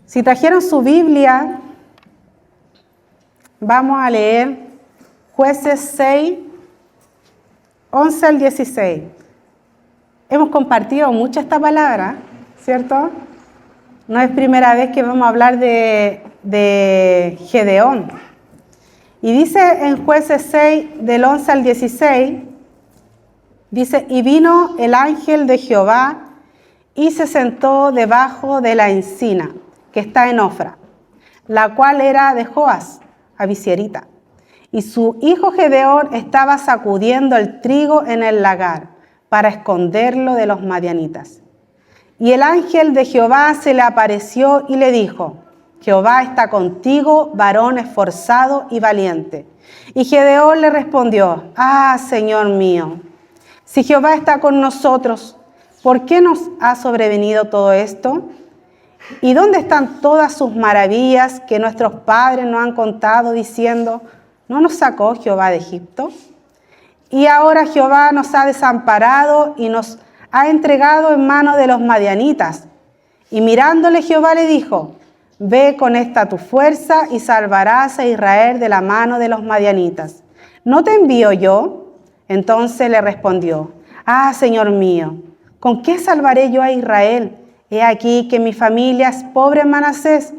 Si trajeron su Biblia, vamos a leer Jueces 6, 11 al 16. Hemos compartido mucho esta palabra, ¿cierto? No es primera vez que vamos a hablar de Gedeón. Y dice en Jueces 6, del 11 al 16, dice, y vino el ángel de Jehová y se sentó debajo de la encina que está en Ofra, la cual era de Joas, abisierita. Y su hijo Gedeón estaba sacudiendo el trigo en el lagar para esconderlo de los madianitas. Y el ángel de Jehová se le apareció y le dijo, Jehová está contigo, varón esforzado y valiente. Y Gedeón le respondió, Señor mío, si Jehová está con nosotros, ¿por qué nos ha sobrevenido todo esto? ¿Y dónde están todas sus maravillas que nuestros padres nos han contado diciendo, ¿no nos sacó Jehová de Egipto? Y ahora Jehová nos ha desamparado y nos ha entregado en manos de los madianitas. Y mirándole Jehová le dijo, ve con esta tu fuerza y salvarás a Israel de la mano de los madianitas. ¿No te envío yo? Entonces le respondió, Señor mío, ¿con qué salvaré yo a Israel? He aquí que mi familia es pobre en Manasés,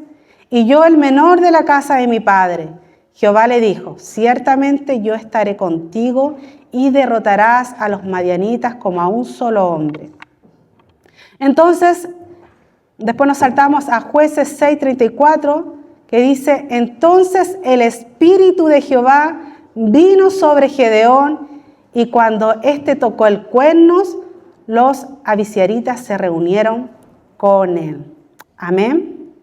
y yo el menor de la casa de mi padre. Jehová le dijo, ciertamente yo estaré contigo y derrotarás a los madianitas como a un solo hombre. Entonces, después nos saltamos a Jueces 6:34, que dice, entonces el Espíritu de Jehová vino sobre Gedeón, y cuando éste tocó el cuernos, los abisieritas se reunieron con él. Amén.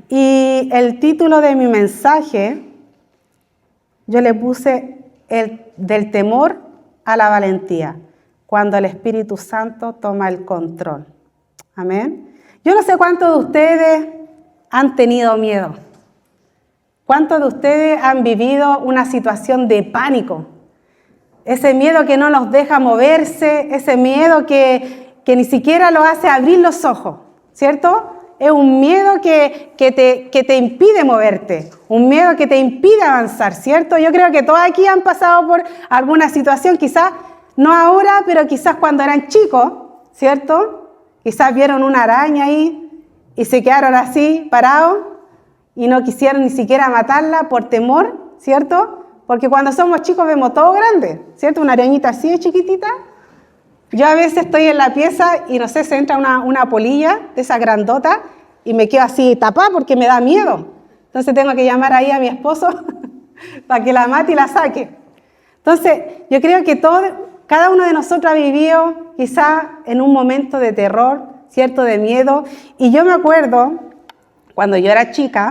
Y el título de mi mensaje, yo le puse del temor a la valentía, cuando el Espíritu Santo toma el control. Amén. Yo no sé cuántos de ustedes han tenido miedo. ¿Cuántos de ustedes han vivido una situación de pánico? Ese miedo que no los deja moverse, ese miedo que ni siquiera lo hace abrir los ojos, ¿cierto? Es un miedo que te impide moverte, un miedo que te impide avanzar, ¿cierto? Yo creo que todos aquí han pasado por alguna situación, quizás no ahora, pero quizás cuando eran chicos, ¿cierto? Quizás vieron una araña ahí y se quedaron así, parados, y no quisieron ni siquiera matarla por temor, ¿cierto? Porque cuando somos chicos vemos todo grande, ¿cierto? Una arañita así de chiquitita. Yo a veces estoy en la pieza y no sé, se entra una polilla de esa grandota y me quedo así tapada porque me da miedo. Entonces tengo que llamar ahí a mi esposo para que la mate y la saque. Entonces yo creo que cada uno de nosotros ha vivido quizás en un momento de terror, ¿cierto? De miedo. Y yo me acuerdo cuando yo era chica,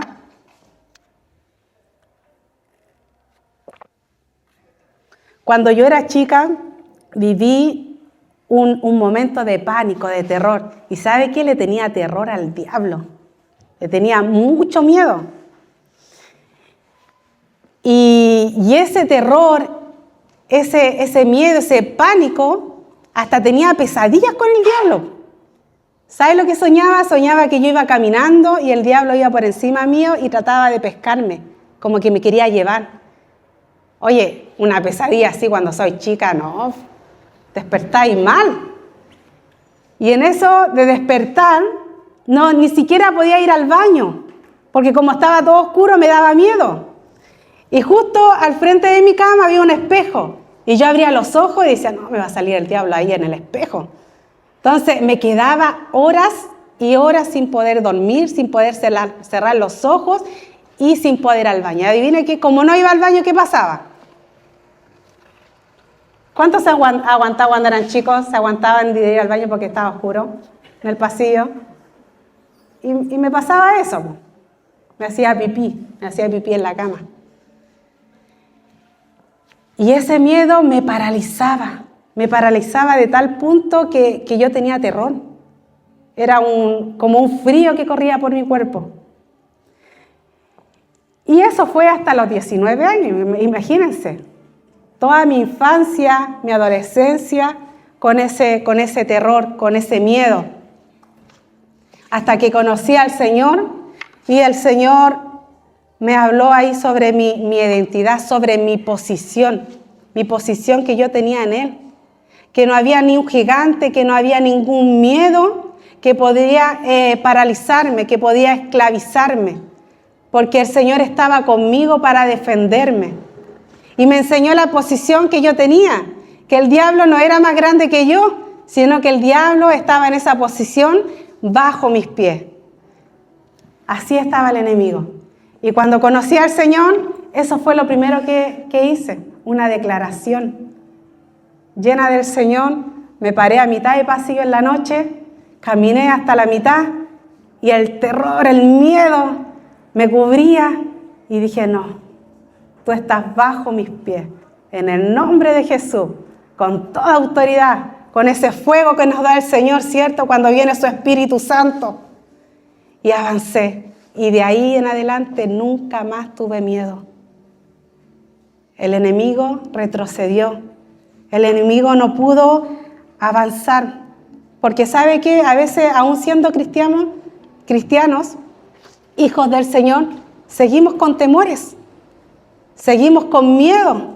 viví un momento de pánico, de terror. ¿Y sabe qué? Le tenía terror al diablo. Le tenía mucho miedo. Y ese terror, ese miedo, ese pánico, hasta tenía pesadillas con el diablo. ¿Sabe lo que soñaba? Soñaba que yo iba caminando y el diablo iba por encima mío y trataba de pescarme, como que me quería llevar. Oye, una pesadilla así cuando soy chica, no, despertáis mal. Y en eso de despertar, no, ni siquiera podía ir al baño, porque como estaba todo oscuro me daba miedo. Y justo al frente de mi cama había un espejo, y yo abría los ojos y decía, no, me va a salir el diablo ahí en el espejo. Entonces me quedaba horas y horas sin poder dormir, sin poder cerrar los ojos y sin poder ir al baño. Adivine que como no iba al baño, ¿qué pasaba? ¿Cuántos se aguantaban cuando eran chicos? Se aguantaban de ir al baño porque estaba oscuro en el pasillo. Y me pasaba eso. Me hacía pipí en la cama. Y ese miedo me paralizaba de tal punto que yo tenía terror. Era como un frío que corría por mi cuerpo. Y eso fue hasta los 19 años, imagínense. Toda mi infancia, mi adolescencia, con ese terror, con ese miedo. hasta que conocí al Señor y el Señor me habló ahí sobre mi identidad, sobre mi posición que yo tenía en Él. Que no había ni un gigante, que no había ningún miedo que podía paralizarme, que podía esclavizarme, porque el Señor estaba conmigo para defenderme. Y me enseñó la posición que yo tenía, que el diablo no era más grande que yo, sino que el diablo estaba en esa posición bajo mis pies. Así estaba el enemigo. Y cuando conocí al Señor, eso fue lo primero que hice, una declaración. Llena del Señor, me paré a mitad de pasillo en la noche, caminé hasta la mitad y el terror, el miedo me cubría y dije, no, tú estás bajo mis pies, en el nombre de Jesús, con toda autoridad, con ese fuego que nos da el Señor, ¿cierto? Cuando viene su Espíritu Santo. Y avancé, y de ahí en adelante nunca más tuve miedo. El enemigo retrocedió. El enemigo no pudo avanzar, porque ¿sabe qué? A veces, aún siendo cristianos, hijos del Señor, seguimos con temores, seguimos con miedo,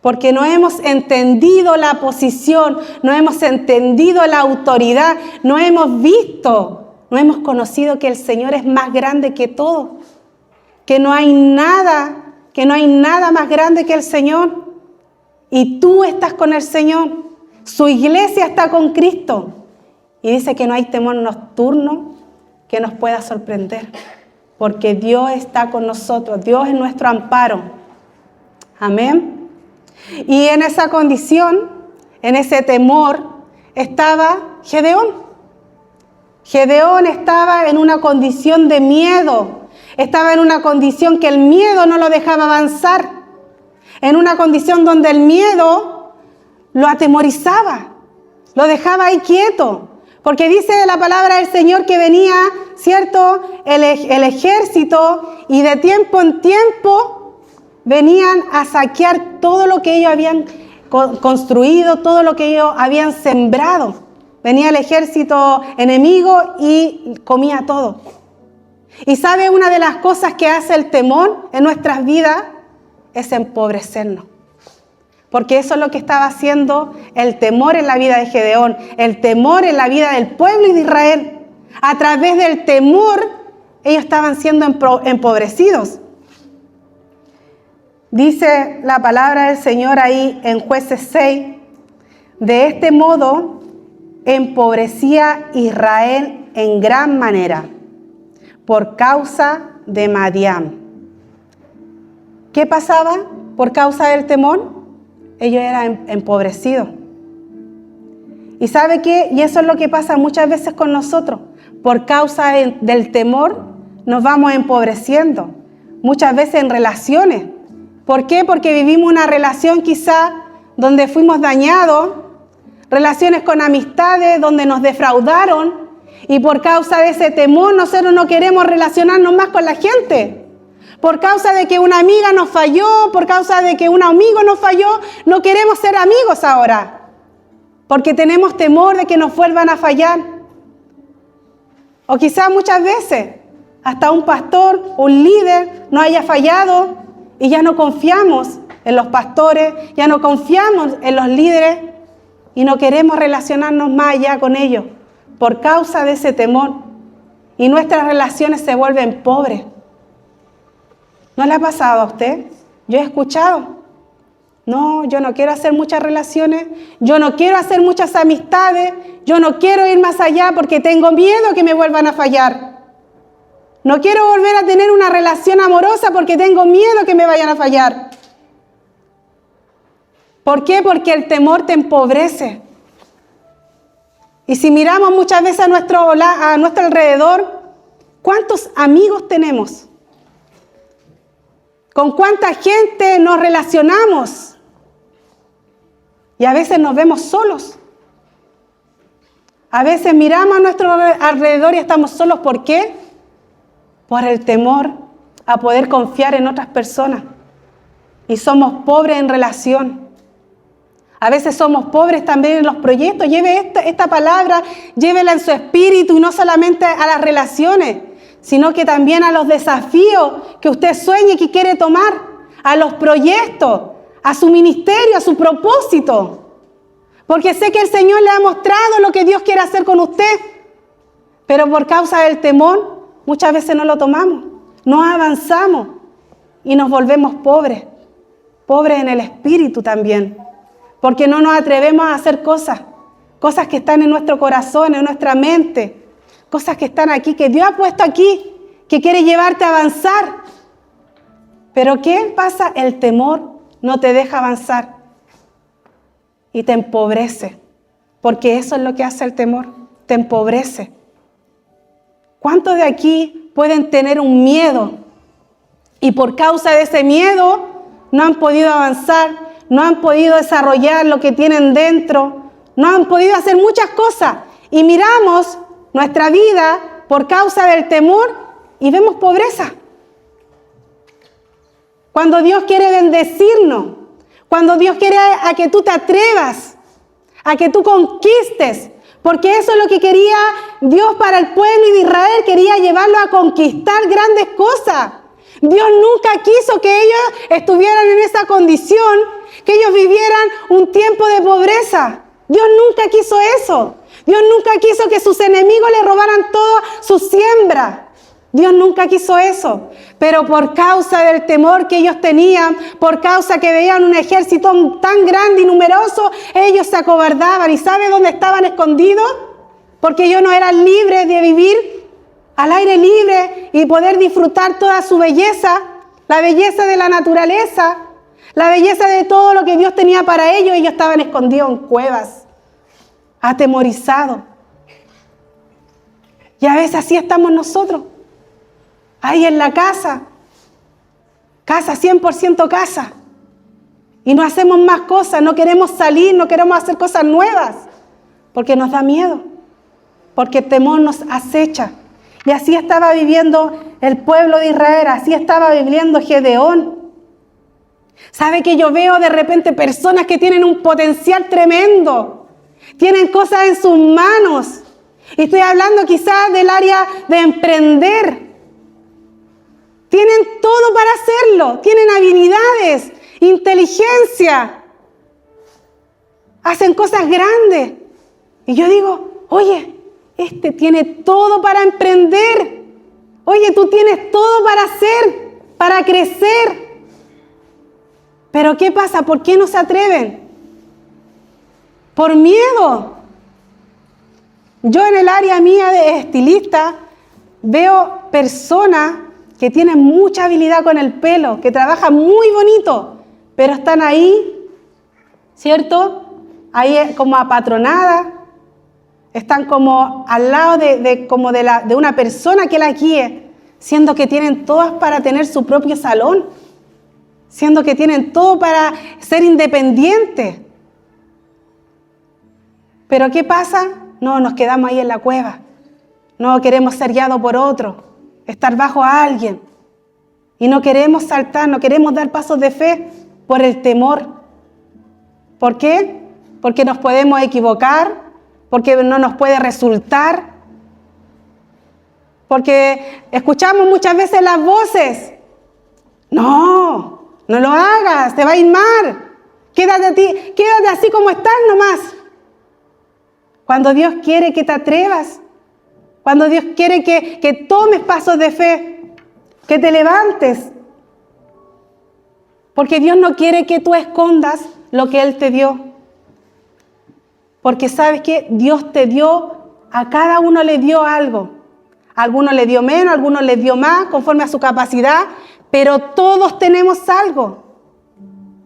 porque no hemos entendido la posición, no hemos entendido la autoridad, no hemos visto, no hemos conocido que el Señor es más grande que todo, que no hay nada más grande que el Señor. Y tú estás con el Señor, su iglesia está con Cristo. Y dice que no hay temor nocturno que nos pueda sorprender, porque Dios está con nosotros, Dios es nuestro amparo. Amén. Y en esa condición, en ese temor, estaba Gedeón. Gedeón estaba en una condición de miedo, estaba en una condición que el miedo no lo dejaba avanzar. En una condición donde el miedo lo atemorizaba, lo dejaba ahí quieto. Porque dice la palabra del Señor que venía, ¿cierto?, el ejército y de tiempo en tiempo venían a saquear todo lo que ellos habían construido, todo lo que ellos habían sembrado. Venía el ejército enemigo y comía todo. Y ¿sabe una de las cosas que hace el temor en nuestras vidas? Es empobrecernos. Porque eso es lo que estaba haciendo el temor en la vida de Gedeón, el temor en la vida del pueblo de Israel. A través del temor, ellos estaban siendo empobrecidos. Dice la palabra del Señor ahí en Jueces 6, de este modo empobrecía Israel en gran manera por causa de Madián. ¿Qué pasaba por causa del temor? Ellos eran empobrecidos. ¿Y sabe qué? Y eso es lo que pasa muchas veces con nosotros. Por causa del temor nos vamos empobreciendo. Muchas veces en relaciones. ¿Por qué? Porque vivimos una relación quizá donde fuimos dañados. Relaciones con amistades donde nos defraudaron. Y por causa de ese temor nosotros no queremos relacionarnos más con la gente. Por causa de que una amiga nos falló, por causa de que un amigo nos falló, no queremos ser amigos ahora. Porque tenemos temor de que nos vuelvan a fallar. O quizás muchas veces hasta un pastor, un líder nos haya fallado y ya no confiamos en los pastores, ya no confiamos en los líderes y no queremos relacionarnos más allá con ellos por causa de ese temor. Y nuestras relaciones se vuelven pobres. ¿No le ha pasado a usted? Yo he escuchado. No, yo no quiero hacer muchas relaciones, yo no quiero hacer muchas amistades, yo no quiero ir más allá porque tengo miedo que me vuelvan a fallar. No quiero volver a tener una relación amorosa porque tengo miedo que me vayan a fallar. ¿Por qué? Porque el temor te empobrece. Y si miramos muchas veces a nuestro alrededor, ¿cuántos amigos tenemos? ¿Con cuánta gente nos relacionamos? Y a veces nos vemos solos. A veces miramos a nuestro alrededor y estamos solos. ¿Por qué? Por el temor a poder confiar en otras personas. Y somos pobres en relación. A veces somos pobres también en los proyectos. Lleve esta palabra, llévela en su espíritu y no solamente a las relaciones, sino que también a los desafíos que usted sueña y que quiere tomar, a los proyectos, a su ministerio, a su propósito. Porque sé que el Señor le ha mostrado lo que Dios quiere hacer con usted, pero por causa del temor muchas veces no lo tomamos, no avanzamos y nos volvemos pobres en el espíritu también, porque no nos atrevemos a hacer cosas que están en nuestro corazón, en nuestra mente, cosas que están aquí, que Dios ha puesto aquí, que quiere llevarte a avanzar. Pero ¿qué pasa? El temor no te deja avanzar y te empobrece, porque eso es lo que hace el temor, te empobrece. ¿Cuántos de aquí pueden tener un miedo y por causa de ese miedo no han podido avanzar, no han podido desarrollar lo que tienen dentro, no han podido hacer muchas cosas? Y miramos nuestra vida por causa del temor y vemos pobreza. Cuando Dios quiere bendecirnos, cuando Dios quiere a que tú te atrevas, a que tú conquistes, porque eso es lo que quería Dios para el pueblo de Israel, quería llevarlo a conquistar grandes cosas. Dios nunca quiso que ellos estuvieran en esa condición, que ellos vivieran un tiempo de pobreza. Dios nunca quiso eso. Dios nunca quiso que sus enemigos le robaran toda su siembra. Dios nunca quiso eso. Pero por causa del temor que ellos tenían, por causa que veían un ejército tan grande y numeroso, ellos se acobardaban. ¿Y sabe dónde estaban escondidos? Porque ellos no eran libres de vivir al aire libre y poder disfrutar toda su belleza, la belleza de la naturaleza, la belleza de todo lo que Dios tenía para ellos. Ellos estaban escondidos en cuevas, atemorizados. Y a veces así estamos nosotros, ahí en la casa 100% casa, y no hacemos más cosas, no queremos salir, no queremos hacer cosas nuevas, porque nos da miedo, porque el temor nos acecha. Y así estaba viviendo el pueblo de Israel, así estaba viviendo Gedeón. ¿Sabe que yo veo de repente personas que tienen un potencial tremendo? Tienen cosas en sus manos. Y estoy hablando quizás del área de emprender. Tienen todo para hacerlo. Tienen habilidades, inteligencia. Hacen cosas grandes. Y yo digo, oye, este tiene todo para emprender. Oye, tú tienes todo para hacer, para crecer. Pero ¿qué pasa? ¿Por qué no se atreven? Por miedo. Yo en el área mía de estilista veo personas que tienen mucha habilidad con el pelo, que trabajan muy bonito, pero están ahí, ¿cierto? Ahí como apatronadas. Están como al lado de una persona que la guíe, siendo que tienen todas para tener su propio salón, siendo que tienen todo para ser independientes. Pero ¿qué pasa? No, nos quedamos ahí en la cueva. No queremos ser guiados por otro, estar bajo a alguien. Y no queremos saltar, no queremos dar pasos de fe por el temor. ¿Por qué? Porque nos podemos equivocar, porque no nos puede resultar, porque escuchamos muchas veces las voces. No lo hagas, te va a ir mal. Quédate así como estás nomás. Cuando Dios quiere que te atrevas, cuando Dios quiere que tomes pasos de fe, que te levantes, porque Dios no quiere que tú escondas lo que Él te dio. Porque sabes que Dios te dio, a cada uno le dio algo. A algunos le dio menos, a algunos le dio más, conforme a su capacidad, pero todos tenemos algo.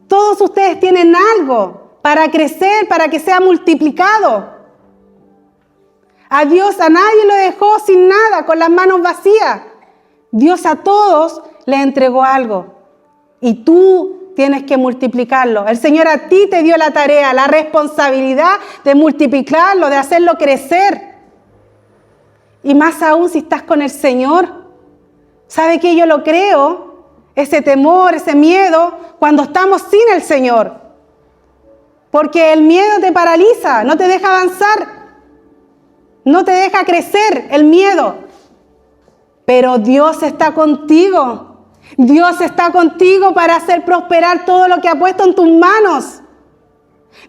Todos ustedes tienen algo para crecer, para que sea multiplicado. A Dios a nadie lo dejó sin nada, con las manos vacías. Dios a todos les entregó algo. Y tú tienes que multiplicarlo. El Señor a ti te dio la tarea, la responsabilidad de multiplicarlo, de hacerlo crecer. Y más aún si estás con el Señor. ¿Sabe qué? Yo lo creo, ese temor, ese miedo, cuando estamos sin el Señor. Porque el miedo te paraliza, no te deja avanzar, no te deja crecer el miedo. Pero Dios está contigo. Dios está contigo para hacer prosperar todo lo que ha puesto en tus manos.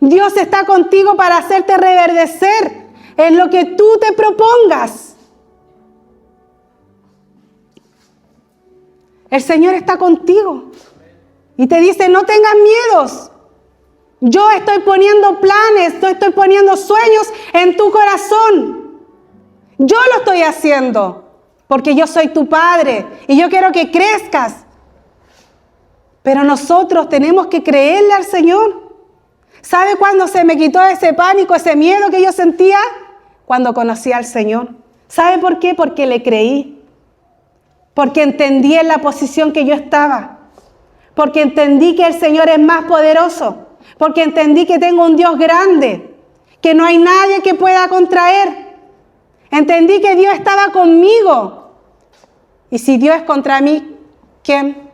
Dios está contigo para hacerte reverdecer en lo que tú te propongas. El Señor está contigo y te dice, no tengas miedos. Yo estoy poniendo planes, yo estoy poniendo sueños en tu corazón. Yo lo estoy haciendo porque yo soy tu Padre y yo quiero que crezcas. Pero nosotros tenemos que creerle al Señor. ¿Sabe cuándo se me quitó ese pánico, ese miedo que yo sentía? Cuando conocí al Señor. ¿Sabe por qué? Porque le creí. Porque entendí en la posición que yo estaba. Porque entendí que el Señor es más poderoso. Porque entendí que tengo un Dios grande, que no hay nadie que pueda contraer. Entendí que Dios estaba conmigo. Y si Dios es contra mí, ¿quién?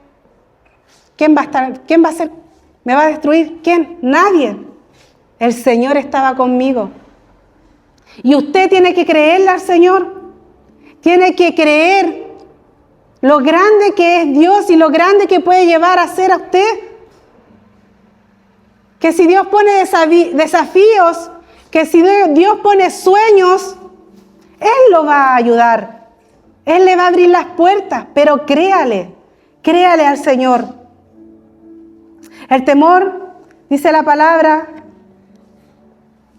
¿Quién va a estar? ¿Quién va a ser? ¿Me va a destruir? ¿Quién? Nadie. El Señor estaba conmigo. Y usted tiene que creerle al Señor. Tiene que creer lo grande que es Dios y lo grande que puede llevar a ser a usted. Que si Dios pone desafíos, que si Dios pone sueños, Él lo va a ayudar. Él le va a abrir las puertas, pero créale al Señor. El temor, dice la palabra,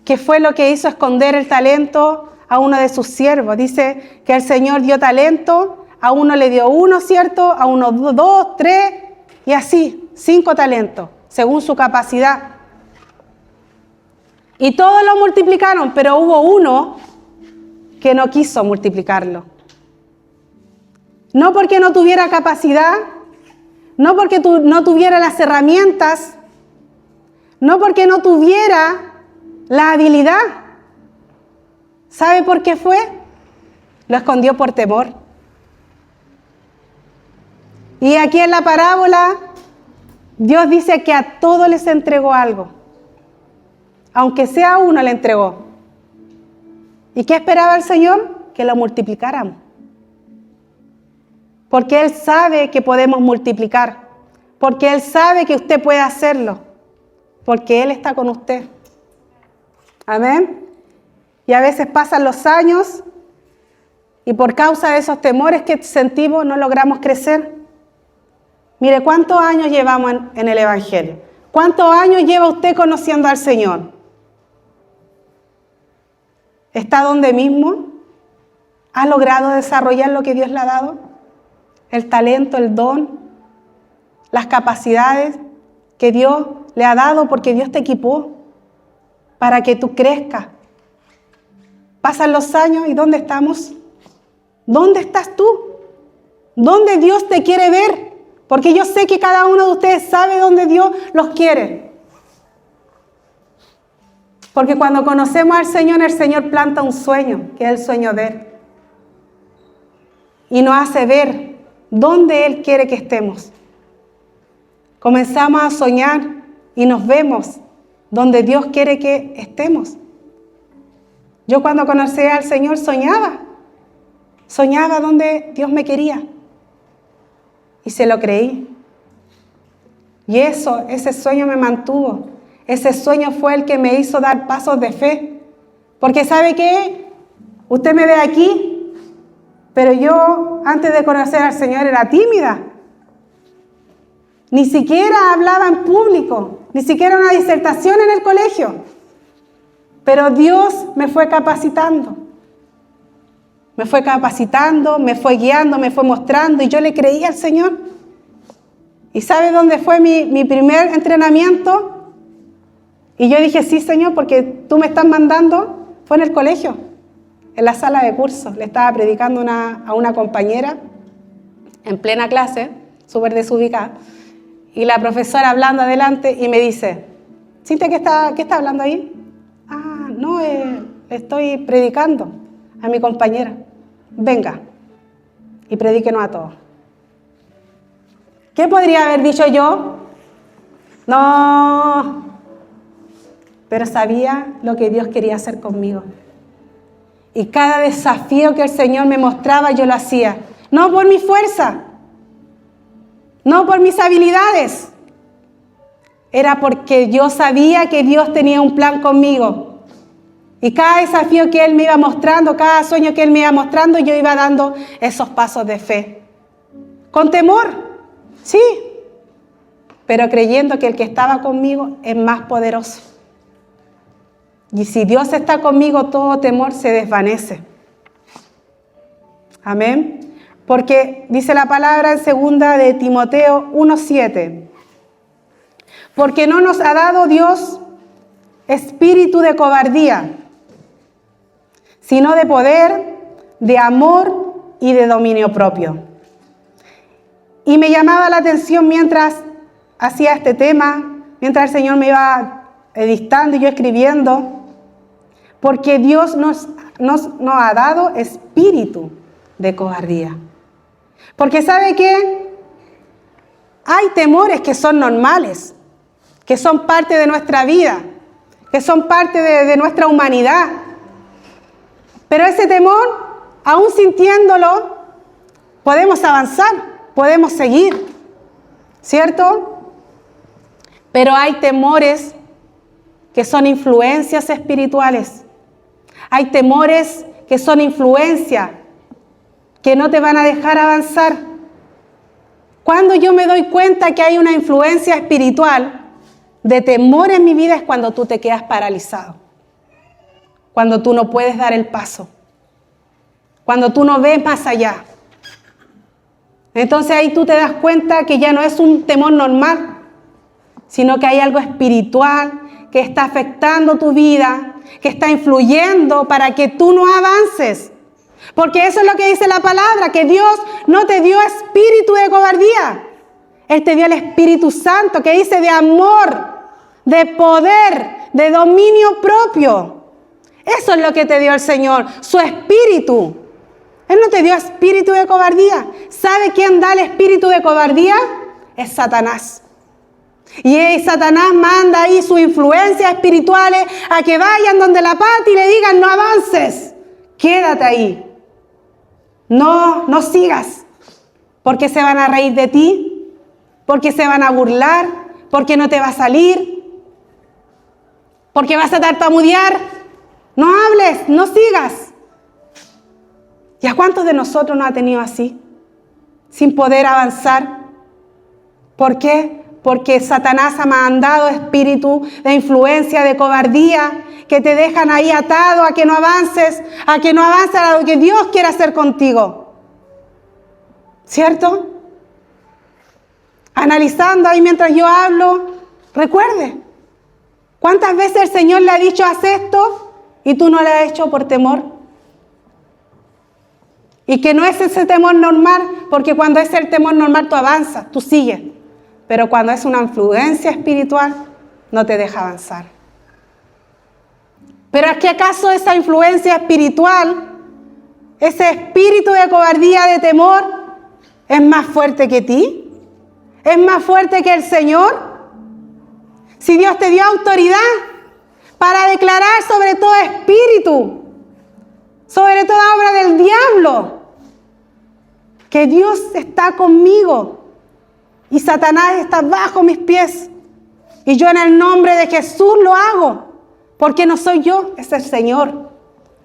que fue lo que hizo esconder el talento a uno de sus siervos. Dice que el Señor dio talento, a uno le dio 1, ¿cierto? A uno 2, 3 y así, 5 talentos, según su capacidad. Y todos lo multiplicaron, pero hubo uno que no quiso multiplicarlo. No porque no tuviera capacidad, no porque no tuviera las herramientas, no porque no tuviera la habilidad. ¿Sabe por qué fue? Lo escondió por temor. Y aquí en la parábola, Dios dice que a todos les entregó algo. Aunque sea uno, le entregó. ¿Y qué esperaba el Señor? Que lo multiplicáramos. Porque Él sabe que podemos multiplicar. Porque Él sabe que usted puede hacerlo. Porque Él está con usted. Amén. Y a veces pasan los años y por causa de esos temores que sentimos no logramos crecer. Mire, ¿cuántos años llevamos en el Evangelio? ¿Cuántos años lleva usted conociendo al Señor? ¿Está donde mismo? ¿Ha logrado desarrollar lo que Dios le ha dado? El talento, el don, las capacidades que Dios le ha dado porque Dios te equipó para que tú crezcas. Pasan los años y ¿dónde estamos? ¿Dónde estás tú? ¿Dónde Dios te quiere ver? Porque yo sé que cada uno de ustedes sabe dónde Dios los quiere. Porque cuando conocemos al Señor, el Señor planta un sueño, que es el sueño de Él. Y nos hace ver dónde Él quiere que estemos. Comenzamos a soñar y nos vemos donde Dios quiere que estemos. Yo cuando conocí al Señor soñaba donde Dios me quería. Y se lo creí. Y ese sueño me mantuvo. Ese sueño fue el que me hizo dar pasos de fe. Porque ¿sabe qué? Usted me ve aquí, pero yo antes de conocer al Señor era tímida. Ni siquiera hablaba en público, ni siquiera una disertación en el colegio. Pero Dios me fue capacitando. Me fue capacitando, me fue guiando, me fue mostrando y yo le creí al Señor. ¿Y sabe dónde fue mi primer entrenamiento? Y yo dije, sí, Señor, porque tú me estás mandando. Fue en el colegio, en la sala de curso. Le estaba predicando a una compañera en plena clase, súper desubicada. Y la profesora hablando adelante y me dice, Cintia, ¿qué está hablando ahí? Ah, no, estoy predicando a mi compañera. Venga y predíquenos a todos. ¿Qué podría haber dicho yo? No, pero sabía lo que Dios quería hacer conmigo. Y cada desafío que el Señor me mostraba, yo lo hacía. No por mi fuerza, no por mis habilidades. Era porque yo sabía que Dios tenía un plan conmigo. Y cada desafío que Él me iba mostrando, cada sueño que Él me iba mostrando, yo iba dando esos pasos de fe. Con temor, sí, pero creyendo que el que estaba conmigo es más poderoso. Y si Dios está conmigo, todo temor se desvanece. Amén. Porque dice la palabra en 2 de Timoteo 1:7. Porque no nos ha dado Dios espíritu de cobardía, sino de poder, de amor y de dominio propio. Y me llamaba la atención mientras hacía este tema, mientras el Señor me iba dictando y yo escribiendo, porque Dios nos ha dado espíritu de cobardía. Porque ¿sabe qué? Hay temores que son normales, que son parte de nuestra vida, que son parte de nuestra humanidad. Pero ese temor, aún sintiéndolo, podemos avanzar, podemos seguir, ¿cierto? Pero hay temores que son influencias espirituales. Hay temores que son influencias que no te van a dejar avanzar. Cuando yo me doy cuenta que hay una influencia espiritual de temor en mi vida es cuando tú te quedas paralizado. Cuando tú no puedes dar el paso. Cuando tú no ves más allá. Entonces ahí tú te das cuenta que ya no es un temor normal, sino que hay algo espiritual que está afectando tu vida, que está influyendo para que tú no avances. Porque eso es lo que dice la palabra, que Dios no te dio espíritu de cobardía. Él te dio el Espíritu Santo, que dice de amor, de poder, de dominio propio. Eso es lo que te dio el Señor, su espíritu. Él no te dio espíritu de cobardía. ¿Sabe quién da el espíritu de cobardía? Es Satanás. Y Satanás manda ahí sus influencias espirituales a que vayan donde la Pati y le digan no avances, quédate ahí. No sigas, porque se van a reír de ti, porque se van a burlar, porque no te va a salir, porque vas a tartamudear. No hables, no sigas. ¿Y a cuántos de nosotros nos ha tenido así? Sin poder avanzar. ¿Por qué? Porque Satanás ha mandado espíritu de influencia, de cobardía, que te dejan ahí atado a que no avances a lo que Dios quiere hacer contigo. ¿Cierto? Analizando ahí mientras yo hablo, recuerde, ¿cuántas veces el Señor le ha dicho haz esto y tú no lo has hecho por temor? Y que no es ese temor normal, porque cuando es el temor normal tú avanzas, tú sigues. Pero cuando es una influencia espiritual, no te deja avanzar. Pero ¿es que acaso esa influencia espiritual, ese espíritu de cobardía, de temor, es más fuerte que ti? ¿Es más fuerte que el Señor? Si Dios te dio autoridad para declarar sobre todo espíritu, sobre toda obra del diablo, que Dios está conmigo y Satanás está bajo mis pies y yo en el nombre de Jesús lo hago, porque no soy yo, es el Señor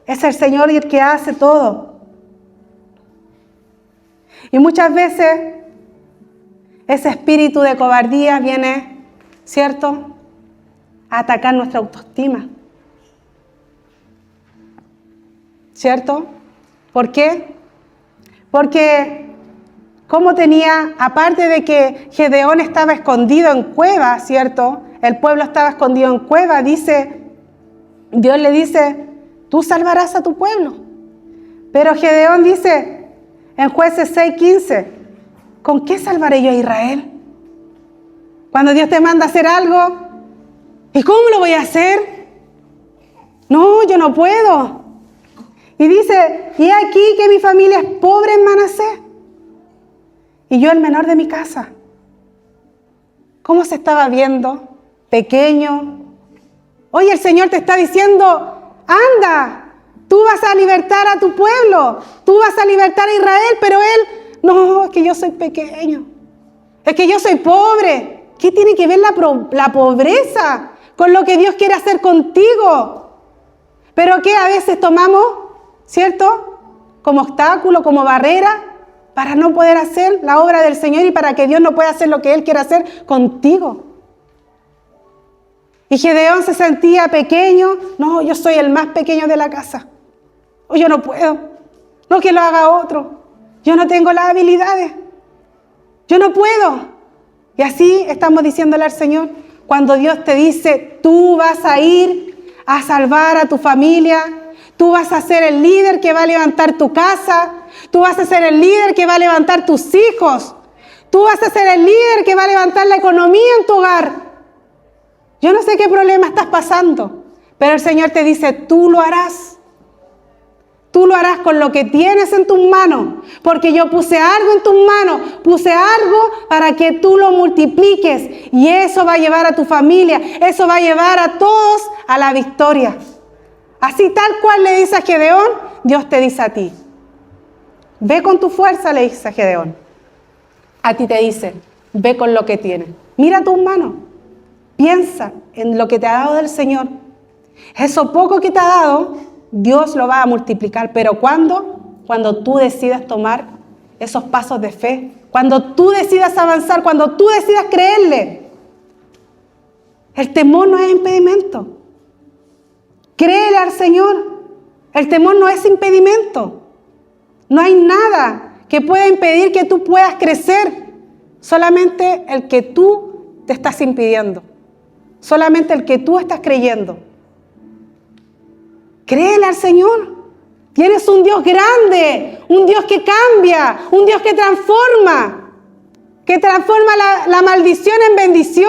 el que hace todo. Y muchas veces ese espíritu de cobardía viene, ¿cierto?, a atacar nuestra autoestima. ¿Cierto? ¿Por qué? Porque como tenía, aparte de que Gedeón estaba escondido en cueva, ¿cierto? El pueblo estaba escondido en cueva, Dios le dice, tú salvarás a tu pueblo. Pero Gedeón dice, en Jueces 6:15, ¿con qué salvaré yo a Israel? Cuando Dios te manda a hacer algo, ¿y cómo lo voy a hacer? No, yo no puedo. Y dice, y aquí que mi familia es pobre en Manasés, y yo el menor de mi casa. ¿Cómo se estaba viendo? Pequeño, Hoy el Señor te está diciendo, anda, tú vas a libertar a tu pueblo, tú vas a libertar a Israel, pero Él, no, es que yo soy pequeño, es que yo soy pobre. ¿Qué tiene que ver la pobreza con lo que Dios quiere hacer contigo? Pero que a veces tomamos, ¿cierto?, como obstáculo, como barrera, para no poder hacer la obra del Señor y para que Dios no pueda hacer lo que Él quiere hacer contigo. Y Gedeón se sentía pequeño. No, yo soy el más pequeño de la casa. O yo no puedo. No, que lo haga otro. Yo no tengo las habilidades. Yo no puedo. Y así estamos diciéndole al Señor, cuando Dios te dice, tú vas a ir a salvar a tu familia, tú vas a ser el líder que va a levantar tu casa, tú vas a ser el líder que va a levantar tus hijos, tú vas a ser el líder que va a levantar la economía en tu hogar. Yo no sé qué problema estás pasando, pero el Señor te dice, tú lo harás. Tú lo harás con lo que tienes en tus manos, porque yo puse algo en tus manos, puse algo para que tú lo multipliques y eso va a llevar a tu familia, eso va a llevar a todos a la victoria. Así tal cual le dice a Gedeón, Dios te dice a ti. Ve con tu fuerza, le dice a Gedeón. A ti te dice, ve con lo que tienes. Mira tus manos, piensa en lo que te ha dado del Señor. Eso poco que te ha dado, Dios lo va a multiplicar, pero ¿cuándo? Cuando tú decidas tomar esos pasos de fe, cuando tú decidas avanzar, cuando tú decidas creerle. El temor no es impedimento. Créele al Señor. El temor no es impedimento. No hay nada que pueda impedir que tú puedas crecer. Solamente el que tú te estás impidiendo. Solamente el que tú estás creyendo. Créele al Señor. Tienes un Dios grande, un Dios que cambia, un Dios que transforma la maldición en bendición,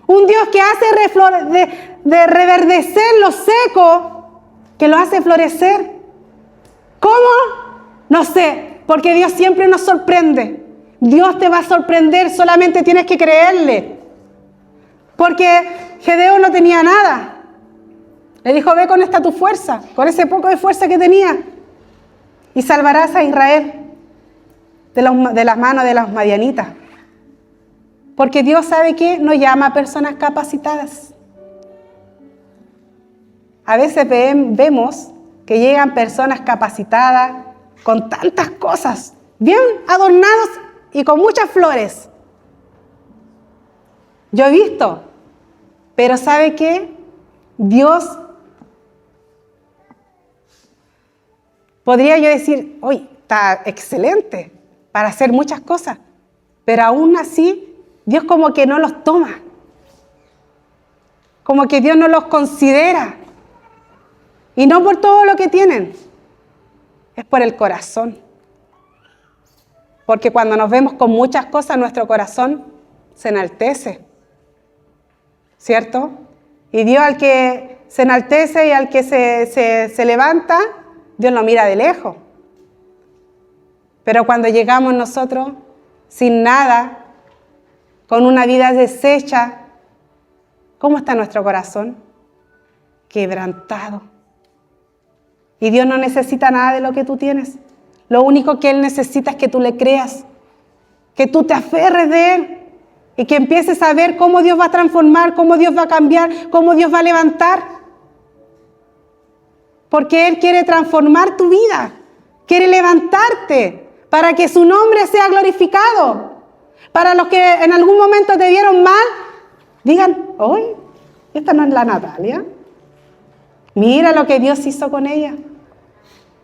un Dios que hace de reverdecer lo seco, que lo hace florecer. ¿Cómo? No sé, porque Dios siempre nos sorprende. Dios te va a sorprender, solamente tienes que creerle. Porque Gedeón no tenía nada. Le dijo, ve con esta tu fuerza, con ese poco de fuerza que tenía, y salvarás a Israel de las manos de los madianitas. Porque Dios sabe que no llama a personas capacitadas. A veces vemos que llegan personas capacitadas con tantas cosas, bien adornados y con muchas flores. Yo he visto, pero ¿sabe qué? Dios, podría yo decir, hoy está excelente para hacer muchas cosas, pero aún así Dios como que no los toma, como que Dios no los considera, y no por todo lo que tienen, es por el corazón, porque cuando nos vemos con muchas cosas nuestro corazón se enaltece, ¿cierto? Y Dios al que se enaltece y al que se levanta, Dios lo mira de lejos. Pero cuando llegamos nosotros sin nada, con una vida deshecha, ¿cómo está nuestro corazón? Quebrantado. Y Dios no necesita nada de lo que tú tienes. Lo único que Él necesita es que tú le creas, que tú te aferres de Él y que empieces a ver cómo Dios va a transformar, cómo Dios va a cambiar, cómo Dios va a levantar. Porque Él quiere transformar tu vida, quiere levantarte para que su nombre sea glorificado. Para los que en algún momento te vieron mal, digan, hoy, esta no es la Natalia. Mira lo que Dios hizo con ella.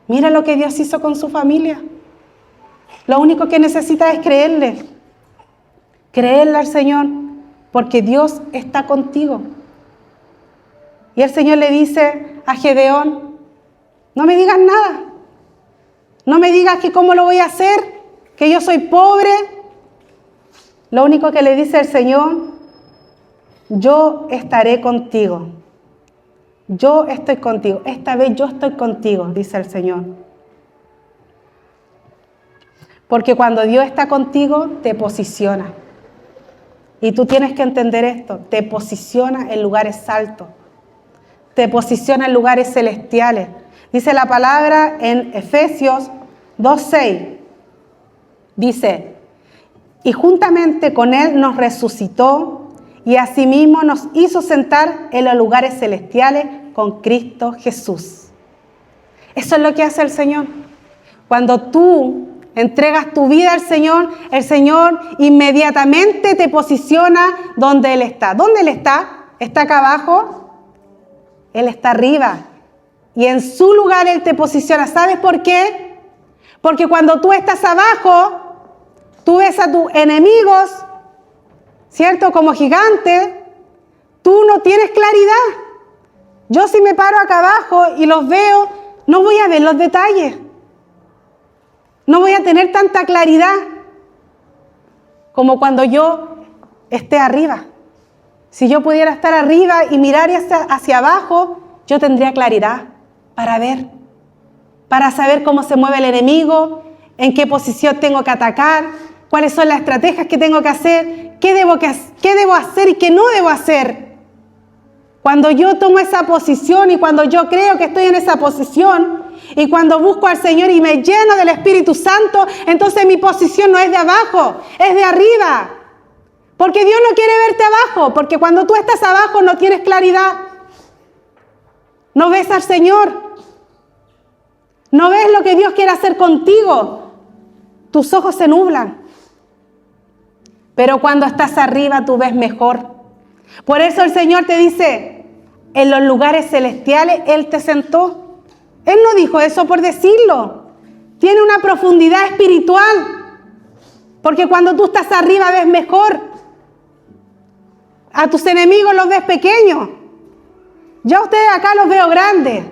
Mira lo que Dios hizo con su familia. Lo único que necesita es creerle. Creerle al Señor, porque Dios está contigo. Y el Señor le dice a Gedeón, no me digas nada. No me digas que cómo lo voy a hacer, que yo soy pobre. Lo único que le dice el Señor, yo estaré contigo. Yo estoy contigo. Esta vez yo estoy contigo, dice el Señor. Porque cuando Dios está contigo, te posiciona. Y tú tienes que entender esto, te posiciona en lugares altos. te posiciona en lugares celestiales. Dice la palabra en Efesios 2:6. Dice, y juntamente con Él nos resucitó y asimismo nos hizo sentar en los lugares celestiales con Cristo Jesús. Eso es lo que hace el Señor. Cuando tú entregas tu vida al Señor, el Señor inmediatamente te posiciona donde Él está. ¿Dónde Él está? ¿Está acá abajo? Él está arriba. Y en su lugar Él te posiciona. ¿Sabes por qué? Porque cuando tú estás abajo, tú ves a tus enemigos, ¿cierto? Como gigantes. Tú no tienes claridad. Yo si me paro acá abajo y los veo, no voy a ver los detalles. No voy a tener tanta claridad como cuando yo esté arriba. Si yo pudiera estar arriba y mirar hacia abajo, yo tendría claridad para ver, para saber cómo se mueve el enemigo, en qué posición tengo que atacar, cuáles son las estrategias que tengo que hacer, qué debo hacer y qué no debo hacer. Cuando yo tomo esa posición y cuando yo creo que estoy en esa posición y cuando busco al Señor y me lleno del Espíritu Santo, entonces mi posición no es de abajo, es de arriba. Porque Dios no quiere verte abajo, porque cuando tú estás abajo no tienes claridad. No ves al Señor. No ves lo que Dios quiere hacer contigo. Tus ojos se nublan. Pero cuando estás arriba tú ves mejor. Por eso el Señor te dice, en los lugares celestiales Él te sentó. Él no dijo eso por decirlo. Tiene una profundidad espiritual. Porque cuando tú estás arriba ves mejor. A tus enemigos los ves pequeños. Yo a ustedes acá los veo grandes.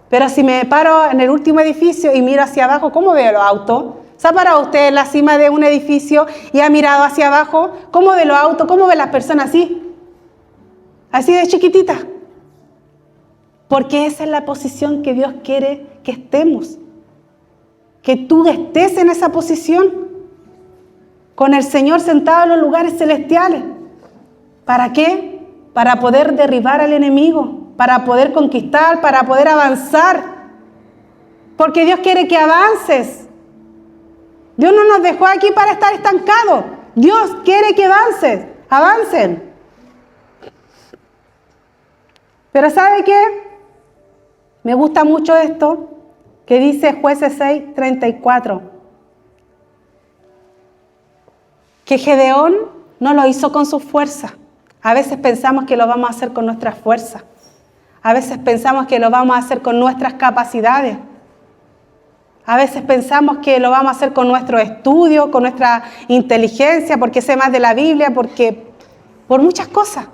Pero si me paro en el último edificio y miro hacia abajo, ¿cómo veo los autos? ¿Se ha parado usted en la cima de un edificio y ha mirado hacia abajo? ¿Cómo ve los autos? ¿Cómo ve las personas así? Así de chiquititas. Porque esa es la posición que Dios quiere que estemos. Que tú estés en esa posición. Con el Señor sentado en los lugares celestiales. ¿Para qué? Para poder derribar al enemigo, para poder conquistar, para poder avanzar. Porque Dios quiere que avances. Dios no nos dejó aquí para estar estancados. Dios quiere que avancen. Pero ¿sabe qué? Me gusta mucho esto que dice Jueces 6:34. Que Gedeón no lo hizo con sus fuerzas. A veces pensamos que lo vamos a hacer con nuestras fuerzas. A veces pensamos que lo vamos a hacer con nuestras capacidades. A veces pensamos que lo vamos a hacer con nuestro estudio, con nuestra inteligencia, porque sé más de la Biblia, por muchas cosas.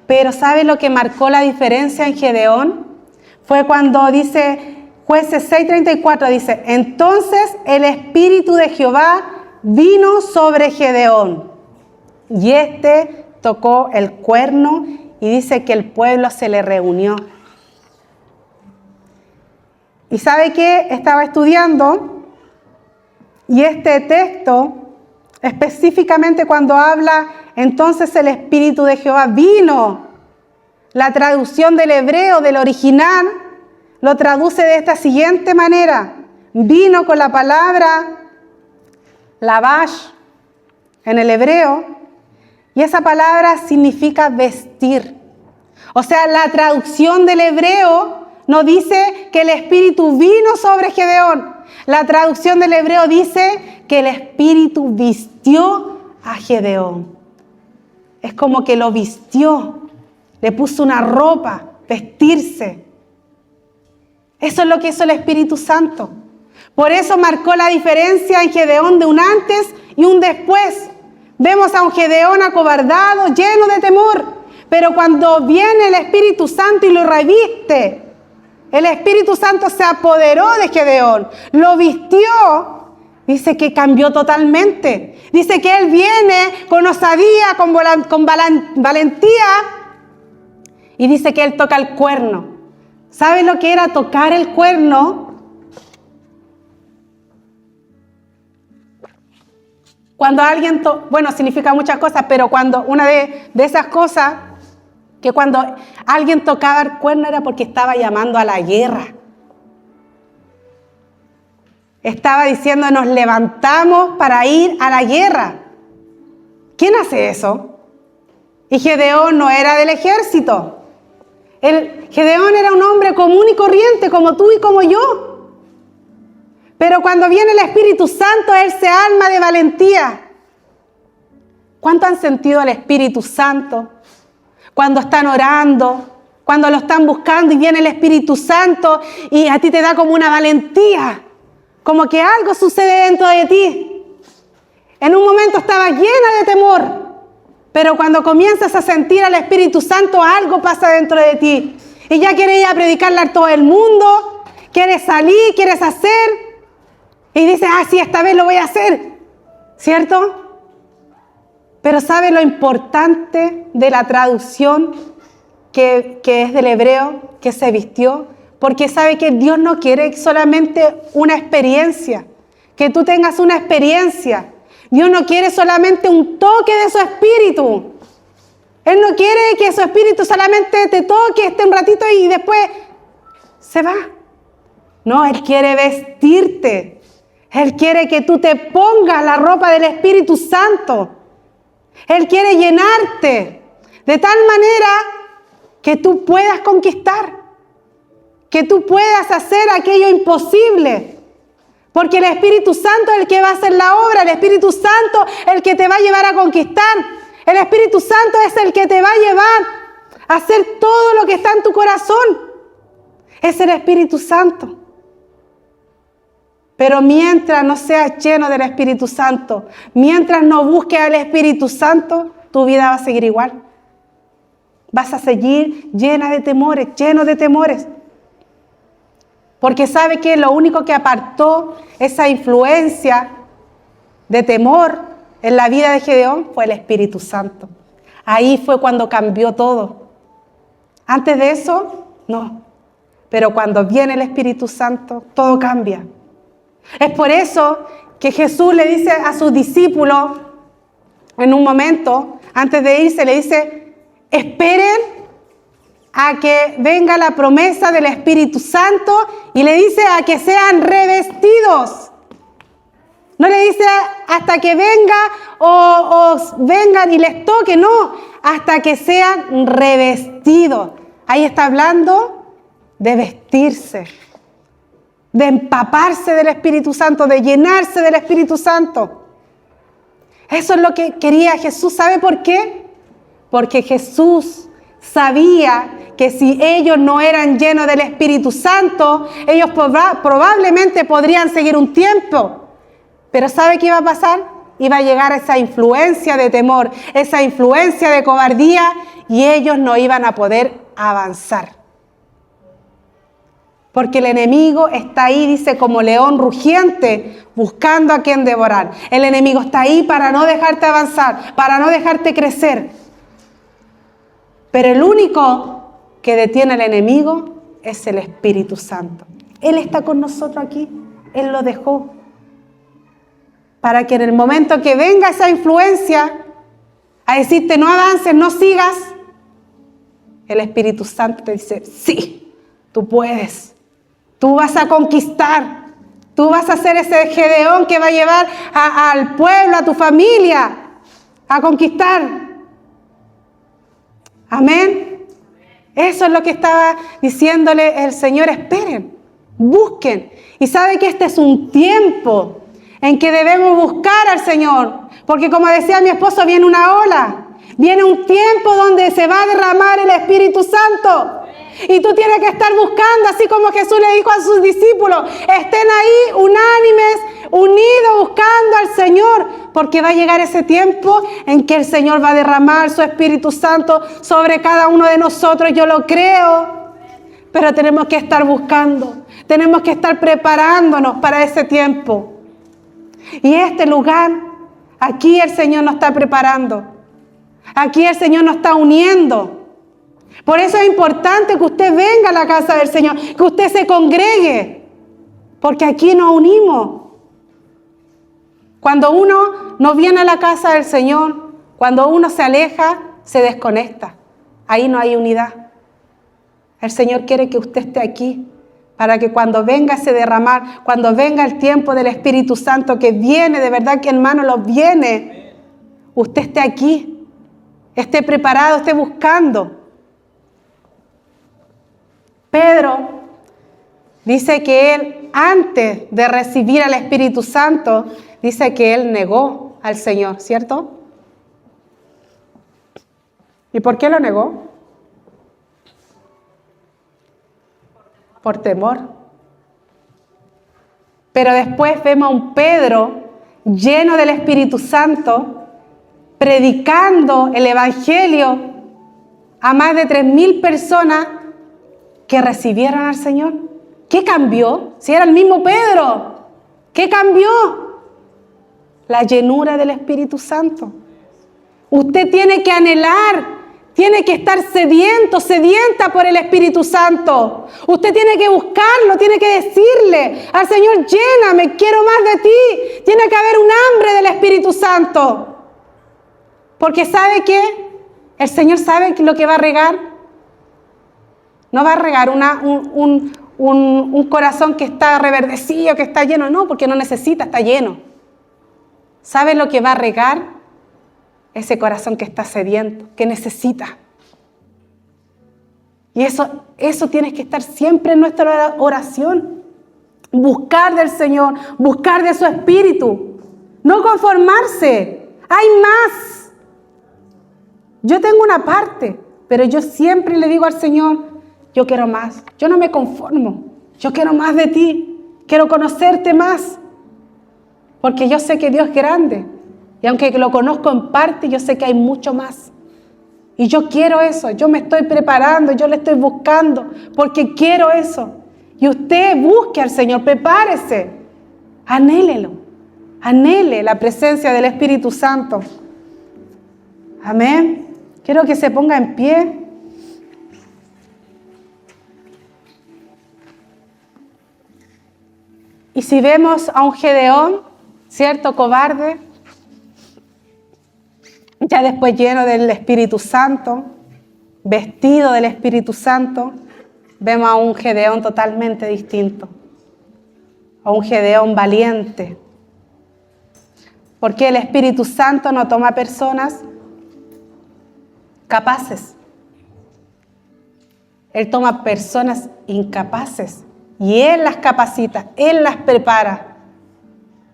Pero ¿sabe lo que marcó la diferencia en Gedeón? Fue cuando dice, Jueces 6:34, dice, entonces el Espíritu de Jehová vino sobre Gedeón, y tocó el cuerno, y dice que el pueblo se le reunió. ¿Y sabe qué? Estaba estudiando, y este texto, específicamente cuando habla, entonces el Espíritu de Jehová vino, la traducción del hebreo, del original, lo traduce de esta siguiente manera. Vino con la palabra lavash en el hebreo, y esa palabra significa vestir. O sea, la traducción del hebreo no dice que el Espíritu vino sobre Gedeón. La traducción del hebreo dice que el Espíritu vistió a Gedeón. Es como que lo vistió, le puso una ropa, vestirse. Eso es lo que hizo el Espíritu Santo. Por eso marcó la diferencia en Gedeón de un antes y un después. Vemos a un Gedeón acobardado, lleno de temor, pero cuando viene el Espíritu Santo y lo reviste, el Espíritu Santo se apoderó de Gedeón, lo vistió, dice que cambió totalmente. Dice que él viene con osadía, con valentía, y dice que él toca el cuerno. ¿Sabe lo que era tocar el cuerno? Cuando alguien, significa muchas cosas, pero cuando una de esas cosas, que cuando alguien tocaba el cuerno era porque estaba llamando a la guerra. Estaba diciendo, nos levantamos para ir a la guerra. ¿Quién hace eso? Y Gedeón no era del ejército. Gedeón era un hombre común y corriente, como tú y como yo. Pero cuando viene el Espíritu Santo, Él se arma de valentía. ¿Cuánto han sentido al Espíritu Santo? Cuando están orando, cuando lo están buscando y viene el Espíritu Santo y a ti te da como una valentía, como que algo sucede dentro de ti. En un momento estabas llena de temor, pero cuando comienzas a sentir al Espíritu Santo, algo pasa dentro de ti. Y ya quieres ir a predicarle a todo el mundo, quieres salir, quieres hacer, y dices, sí, esta vez lo voy a hacer, ¿cierto? Pero ¿sabe lo importante de la traducción que es del hebreo, que se vistió? Porque sabe que Dios no quiere solamente una experiencia, que tú tengas una experiencia. Dios no quiere solamente un toque de su espíritu. Él no quiere que su espíritu solamente te toque, esté un ratito y después se va. No, Él quiere vestirte. Él quiere que tú te pongas la ropa del Espíritu Santo. Él quiere llenarte de tal manera que tú puedas conquistar, que tú puedas hacer aquello imposible. Porque el Espíritu Santo es el que va a hacer la obra, el Espíritu Santo es el que te va a llevar a conquistar. El Espíritu Santo es el que te va a llevar a hacer todo lo que está en tu corazón. Es el Espíritu Santo. Pero mientras no seas lleno del Espíritu Santo, mientras no busques al Espíritu Santo, tu vida va a seguir igual. Vas a seguir llena de temores, lleno de temores. Porque sabe que lo único que apartó esa influencia de temor en la vida de Gedeón fue el Espíritu Santo. Ahí fue cuando cambió todo. Antes de eso, no. Pero cuando viene el Espíritu Santo, todo cambia. Es por eso que Jesús le dice a sus discípulos, en un momento, antes de irse, le dice, esperen a que venga la promesa del Espíritu Santo, y le dice a que sean revestidos. No le dice hasta que venga o vengan y les toque, no, hasta que sean revestidos. Ahí está hablando de vestirse, de empaparse del Espíritu Santo, de llenarse del Espíritu Santo. Eso es lo que quería Jesús. ¿Sabe por qué? Porque Jesús sabía que si ellos no eran llenos del Espíritu Santo, ellos probablemente podrían seguir un tiempo. Pero ¿sabe qué iba a pasar? Iba a llegar esa influencia de temor, esa influencia de cobardía, y ellos no iban a poder avanzar. Porque el enemigo está ahí, dice, como león rugiente, buscando a quien devorar. El enemigo está ahí para no dejarte avanzar, para no dejarte crecer. Pero el único que detiene al enemigo es el Espíritu Santo. Él está con nosotros aquí. Él lo dejó. Para que en el momento que venga esa influencia a decirte no avances, no sigas, el Espíritu Santo te dice, sí, tú puedes. Tú vas a conquistar. Tú vas a ser ese Gedeón que va a llevar al pueblo, a tu familia, a conquistar. Amén. Eso es lo que estaba diciéndole el Señor. Esperen, busquen. Y sabe que este es un tiempo en que debemos buscar al Señor. Porque como decía mi esposo, viene una ola. Viene un tiempo donde se va a derramar el Espíritu Santo. Y tú tienes que estar buscando, así como Jesús le dijo a sus discípulos, estén ahí unánimes, unidos, buscando al Señor, porque va a llegar ese tiempo en que el Señor va a derramar su Espíritu Santo sobre cada uno de nosotros. Yo lo creo, pero tenemos que estar buscando, tenemos que estar preparándonos para ese tiempo. Y este lugar, aquí el Señor nos está preparando, aquí el Señor nos está uniendo. Por eso es importante que usted venga a la casa del Señor, que usted se congregue, porque aquí nos unimos. Cuando uno no viene a la casa del Señor, cuando uno se aleja, se desconecta. Ahí no hay unidad. El Señor quiere que usted esté aquí para que cuando venga ese derramar, cuando venga el tiempo del Espíritu Santo que viene, de verdad que hermano lo viene, usted esté aquí, esté preparado, esté buscando. Pedro dice que él, antes de recibir al Espíritu Santo, dice que él negó al Señor, ¿cierto? ¿Y por qué lo negó? Por temor. Pero después vemos a un Pedro lleno del Espíritu Santo, predicando el Evangelio a más de 3.000 personas que recibieron al Señor. ¿Qué cambió? Si era el mismo Pedro. ¿Qué cambió? La llenura del Espíritu Santo. Usted tiene que anhelar, tiene que estar sediento, sedienta por el Espíritu Santo. Usted tiene que buscarlo, tiene que decirle al Señor, lléname, quiero más de ti. Tiene que haber un hambre del Espíritu Santo. Porque ¿sabe qué? El Señor sabe lo que va a regar. No va a regar un corazón que está reverdecido, que está lleno. No, porque no necesita, está lleno. ¿Sabe lo que va a regar? Ese corazón que está sediento, que necesita. Y eso tiene que estar siempre en nuestra oración. Buscar del Señor, buscar de su Espíritu. No conformarse. Hay más. Yo tengo una parte, pero yo siempre le digo al Señor, yo quiero más. Yo no me conformo. Yo quiero más de ti. Quiero conocerte más. Porque yo sé que Dios es grande. Y aunque lo conozco en parte, yo sé que hay mucho más. Y yo quiero eso. Yo me estoy preparando, yo le estoy buscando, porque quiero eso. Y usted busque al Señor, prepárese. Anhélelo. Anhele la presencia del Espíritu Santo. Amén. Quiero que se ponga en pie. Y si vemos a un Gedeón, ¿cierto? Cobarde, ya después lleno del Espíritu Santo, vestido del Espíritu Santo, vemos a un Gedeón totalmente distinto, a un Gedeón valiente. Porque el Espíritu Santo no toma personas capaces. Él toma personas incapaces y Él las capacita, Él las prepara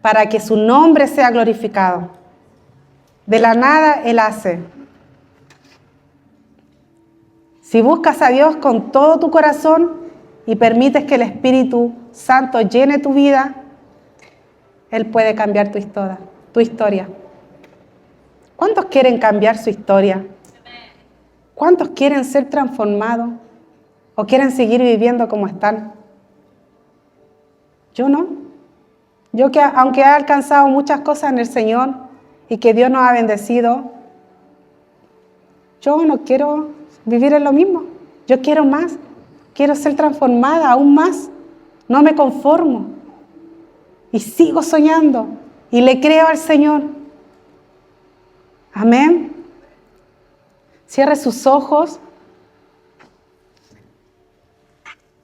para que su nombre sea glorificado. De la nada Él hace. Si buscas a Dios con todo tu corazón y permites que el Espíritu Santo llene tu vida, Él puede cambiar tu historia. ¿Cuántos quieren cambiar su historia? ¿Cuántos quieren ser transformados? ¿O quieren seguir viviendo como están? Yo no. Yo que aunque he alcanzado muchas cosas en el Señor y que Dios nos ha bendecido, yo no quiero vivir en lo mismo. Yo quiero más. Quiero ser transformada aún más. No me conformo. Y sigo soñando. Y le creo al Señor. Amén. Cierre sus ojos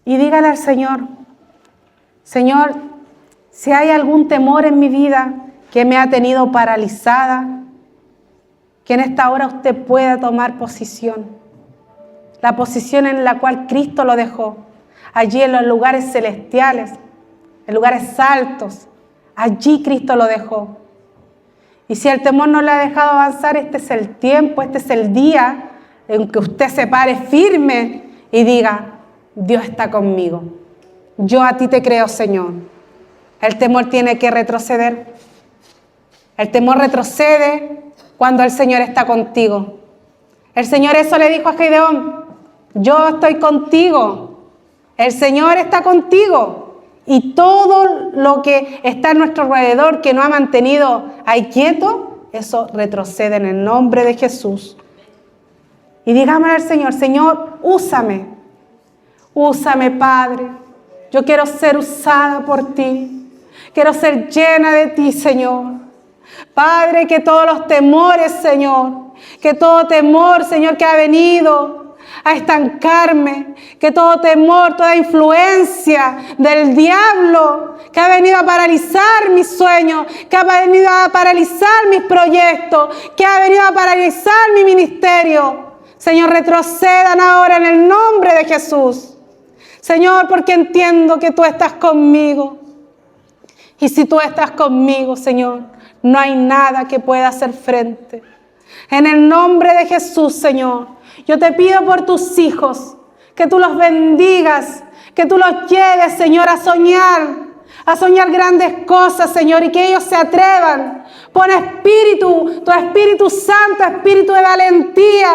y dígale al Señor, Señor, si hay algún temor en mi vida que me ha tenido paralizada, que en esta hora usted pueda tomar posición. La posición en la cual Cristo lo dejó. Allí en los lugares celestiales, en lugares altos. Allí Cristo lo dejó. Y si el temor no le ha dejado avanzar, este es el tiempo, este es el día en que usted se pare firme y diga, Dios está conmigo. Yo a ti te creo, Señor. El temor tiene que retroceder. El temor retrocede cuando el Señor está contigo. El Señor eso le dijo a Gedeón, yo estoy contigo. El Señor está contigo. Y todo lo que está a nuestro alrededor, que nos ha mantenido ahí quieto, eso retrocede en el nombre de Jesús. Y digámosle al Señor, Señor, úsame. Úsame, Padre. Yo quiero ser usada por ti. Quiero ser llena de ti, Señor. Padre, que todos los temores, Señor, que todo temor, Señor, que ha venido a estancarme, que todo temor, toda influencia del diablo que ha venido a paralizar mis sueños, que ha venido a paralizar mis proyectos, que ha venido a paralizar mi ministerio, Señor, retrocedan ahora en el nombre de Jesús. Señor, porque entiendo que tú estás conmigo. Y si tú estás conmigo, Señor, no hay nada que pueda hacer frente. En el nombre de Jesús, Señor, yo te pido por tus hijos, que tú los bendigas, que tú los lleves, Señor, a soñar grandes cosas, Señor, y que ellos se atrevan. Pon espíritu, tu Espíritu Santo, espíritu de valentía,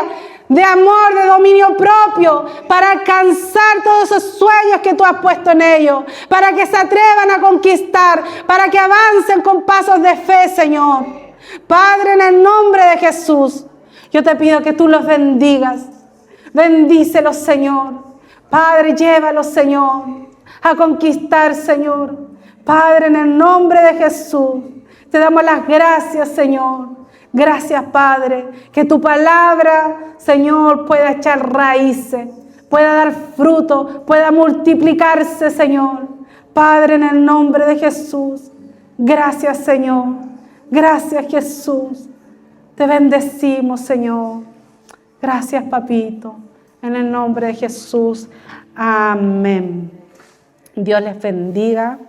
de amor, de dominio propio, para alcanzar todos esos sueños que tú has puesto en ellos, para que se atrevan a conquistar, para que avancen con pasos de fe, Señor. Padre, en el nombre de Jesús, yo te pido que tú los bendigas. Bendícelos, Señor. Padre, llévalos, Señor, a conquistar, Señor. Padre, en el nombre de Jesús, te damos las gracias, Señor. Gracias, Padre, que tu palabra, Señor, pueda echar raíces, pueda dar fruto, pueda multiplicarse, Señor. Padre, en el nombre de Jesús, gracias, Señor. Gracias, Jesús. Te bendecimos, Señor. Gracias, Papito. En el nombre de Jesús. Amén. Dios les bendiga.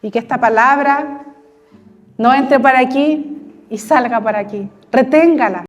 Y que esta palabra no entre para aquí y salga para aquí. Reténgala.